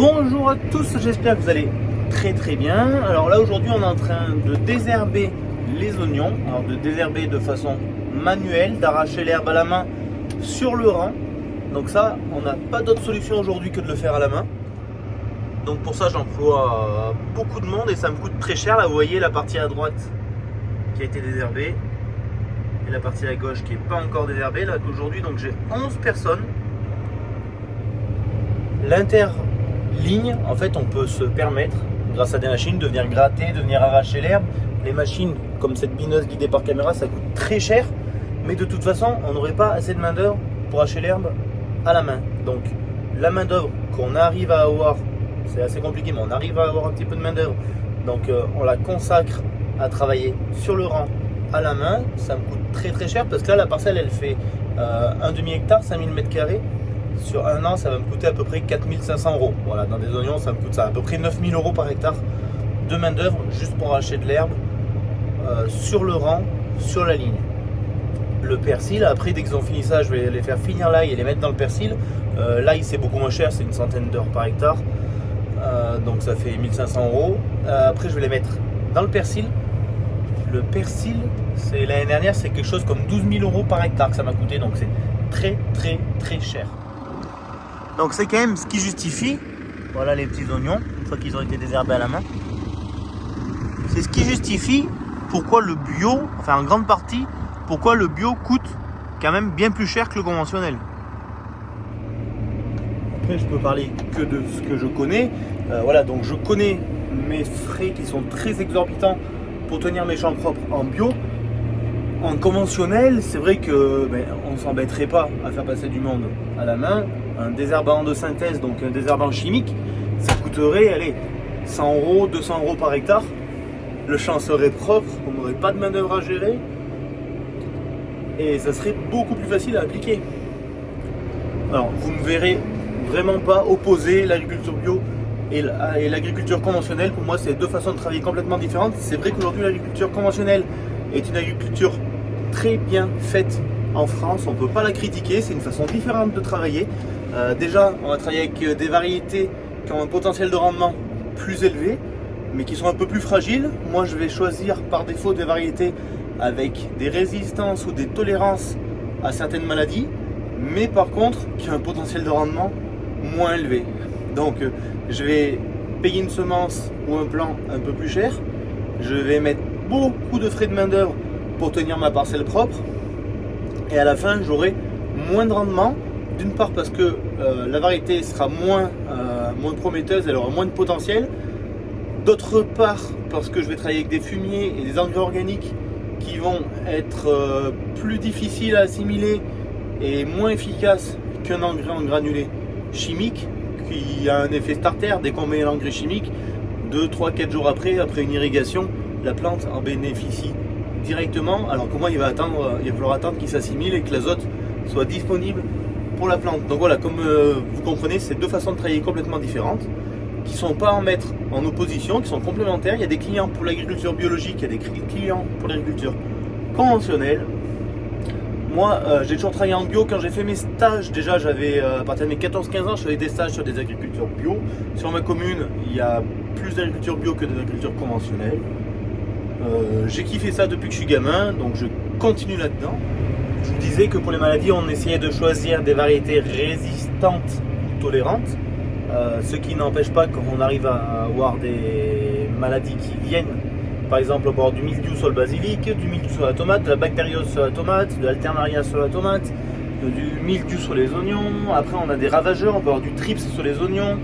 Bonjour à tous, j'espère que vous allez très bien. Alors là aujourd'hui on est en train de désherber les oignons, alors de désherber de façon manuelle, d'arracher l'herbe à la main sur le rang. Donc ça, on n'a pas d'autre solution aujourd'hui que de le faire à la main. Donc pour ça j'emploie beaucoup de monde et ça me coûte très cher. Là vous voyez la partie à droite qui a été désherbée et la partie à gauche qui n'est pas encore désherbée. Là aujourd'hui donc j'ai 11 personnes. L'interligne, en fait, on peut se permettre, grâce à des machines, de venir gratter, de venir arracher l'herbe. Les machines, comme cette bineuse guidée par caméra, ça coûte très cher. Mais de toute façon, on n'aurait pas assez de main d'œuvre pour arracher l'herbe à la main. Donc, la main d'œuvre qu'on arrive à avoir, c'est assez compliqué, mais on arrive à avoir un petit peu de main d'œuvre. Donc, on la consacre à travailler sur le rang à la main. Ça me coûte très cher parce que là, la parcelle, elle fait un demi-hectare, 5000 m². Sur un an, ça va me coûter à peu près 4500 €. Voilà, dans des oignons, ça me coûte ça, à peu près 9000 € par hectare de main d'œuvre juste pour arracher de l'herbe sur le rang, sur la ligne. Le persil, après, dès qu'ils ont fini ça, je vais les faire finir l'ail et les mettre dans le persil. L'ail, c'est beaucoup moins cher, c'est une centaine d'heures par hectare. Donc ça fait 1500 €. Après, je vais les mettre dans le persil. Le persil, c'est l'année dernière, c'est quelque chose comme 12 000 € par hectare que ça m'a coûté. Donc c'est très cher. Donc c'est quand même ce qui justifie, voilà les petits oignons, une fois qu'ils ont été désherbés à la main, c'est ce qui justifie pourquoi le bio, enfin en grande partie, pourquoi le bio coûte quand même bien plus cher que le conventionnel. Après je peux parler que de ce que je connais, voilà, donc je connais mes frais qui sont très exorbitants pour tenir mes champs propres en bio. En conventionnel, c'est vrai que on ne s'embêterait pas à faire passer du monde à la main. Un désherbant de synthèse, donc un désherbant chimique, ça coûterait, allez, 100 €, 200 € par hectare. Le champ serait propre, on n'aurait pas de main d'œuvre à gérer et ça serait beaucoup plus facile à appliquer. Alors, vous ne verrez vraiment pas opposer l'agriculture bio et l'agriculture conventionnelle. Pour moi, c'est deux façons de travailler complètement différentes. C'est vrai qu'aujourd'hui, l'agriculture conventionnelle est une agriculture très bien faite en France, on ne peut pas la critiquer, c'est une façon différente de travailler. Déjà, on va travailler avec des variétés qui ont un potentiel de rendement plus élevé, mais qui sont un peu plus fragiles. Moi, je vais choisir par défaut des variétés avec des résistances ou des tolérances à certaines maladies, mais par contre, qui ont un potentiel de rendement moins élevé. Donc, je vais payer une semence ou un plant un peu plus cher, je vais mettre beaucoup de frais de main d'œuvre pour tenir ma parcelle propre et à la fin j'aurai moins de rendement, d'une part parce que la variété sera moins prometteuse, elle aura moins de potentiel, d'autre part parce que je vais travailler avec des fumiers et des engrais organiques qui vont être plus difficiles à assimiler et moins efficaces qu'un engrais en granulé chimique qui a un effet starter. Dès qu'on met l'engrais chimique, 2, 3, 4 jours après une irrigation, la plante en bénéficie directement, alors que moi il va falloir attendre qu'il s'assimile et que l'azote soit disponible pour la plante. Donc voilà, comme vous comprenez, c'est deux façons de travailler complètement différentes, qui ne sont pas à mettre en opposition, qui sont complémentaires. Il y a des clients pour l'agriculture biologique, il y a des clients pour l'agriculture conventionnelle. Moi, j'ai toujours travaillé en bio. Quand j'ai fait mes stages, déjà j'avais, à partir de mes 14-15 ans, je faisais des stages sur des agricultures bio. Sur ma commune, il y a plus d'agriculture bio que d'agriculture conventionnelle. J'ai kiffé ça depuis que je suis gamin, donc je continue là-dedans. Je vous disais que pour les maladies, on essayait de choisir des variétés résistantes ou tolérantes, ce qui n'empêche pas qu'on arrive à avoir des maladies qui viennent, par exemple, au bord du mildiou sur le basilic, du mildiou sur la tomate, de la bactériose sur la tomate, de l'alternaria sur la tomate, du mildiou sur les oignons. Après, on a des ravageurs, on peut avoir du trips sur les oignons,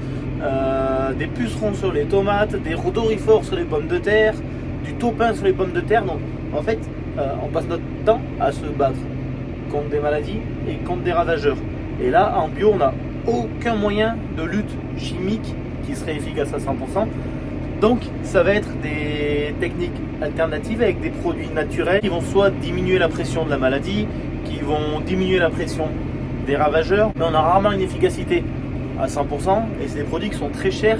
des pucerons sur les tomates, des rhodorifores sur les pommes de terre, du taupin sur les pommes de terre. Donc en fait on passe notre temps à se battre contre des maladies et contre des ravageurs, et là en bio on n'a aucun moyen de lutte chimique qui serait efficace à 100%. Donc ça va être des techniques alternatives avec des produits naturels qui vont soit diminuer la pression de la maladie, qui vont diminuer la pression des ravageurs, mais on a rarement une efficacité à 100% et c'est des produits qui sont très chers,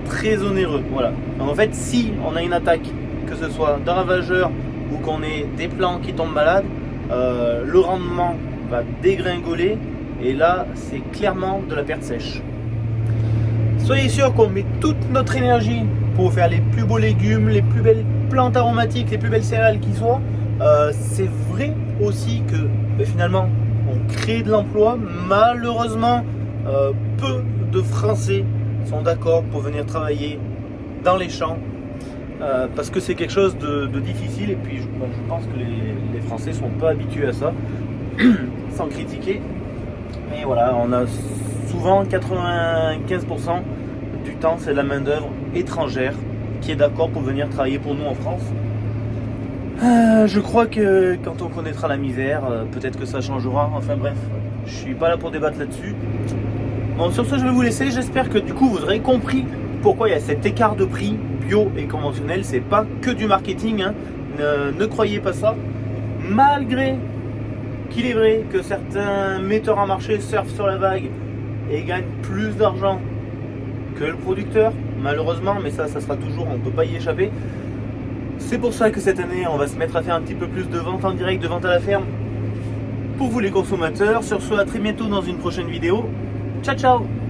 très onéreux. Voilà. Donc en fait, si on a une attaque, que ce soit d'un ravageur ou qu'on ait des plants qui tombent malades, le rendement va dégringoler et là c'est clairement de la perte sèche. Soyez sûr qu'on met toute notre énergie pour faire les plus beaux légumes, les plus belles plantes aromatiques, les plus belles céréales qui soient. C'est vrai aussi que finalement on crée de l'emploi. Malheureusement, peu de Français sont d'accord pour venir travailler dans les champs parce que c'est quelque chose de difficile et puis je pense que les Français sont pas habitués à ça, sans critiquer. Mais voilà, on a souvent 95% du temps c'est de la main d'œuvre étrangère qui est d'accord pour venir travailler pour nous en France. Je crois que quand on connaîtra la misère, peut-être que ça changera. Enfin bref, je suis pas là pour débattre là-dessus. Bon, sur ce, je vais vous laisser. J'espère que du coup, vous aurez compris pourquoi il y a cet écart de prix bio et conventionnel. C'est pas que du marketing, hein. Ne croyez pas ça. Malgré qu'il est vrai que certains metteurs en marché surfent sur la vague et gagnent plus d'argent que le producteur, malheureusement, mais ça sera toujours, on ne peut pas y échapper. C'est pour ça que cette année, on va se mettre à faire un petit peu plus de vente en direct, de vente à la ferme pour vous les consommateurs. Sur ce, à très bientôt dans une prochaine vidéo. Ciao ciao!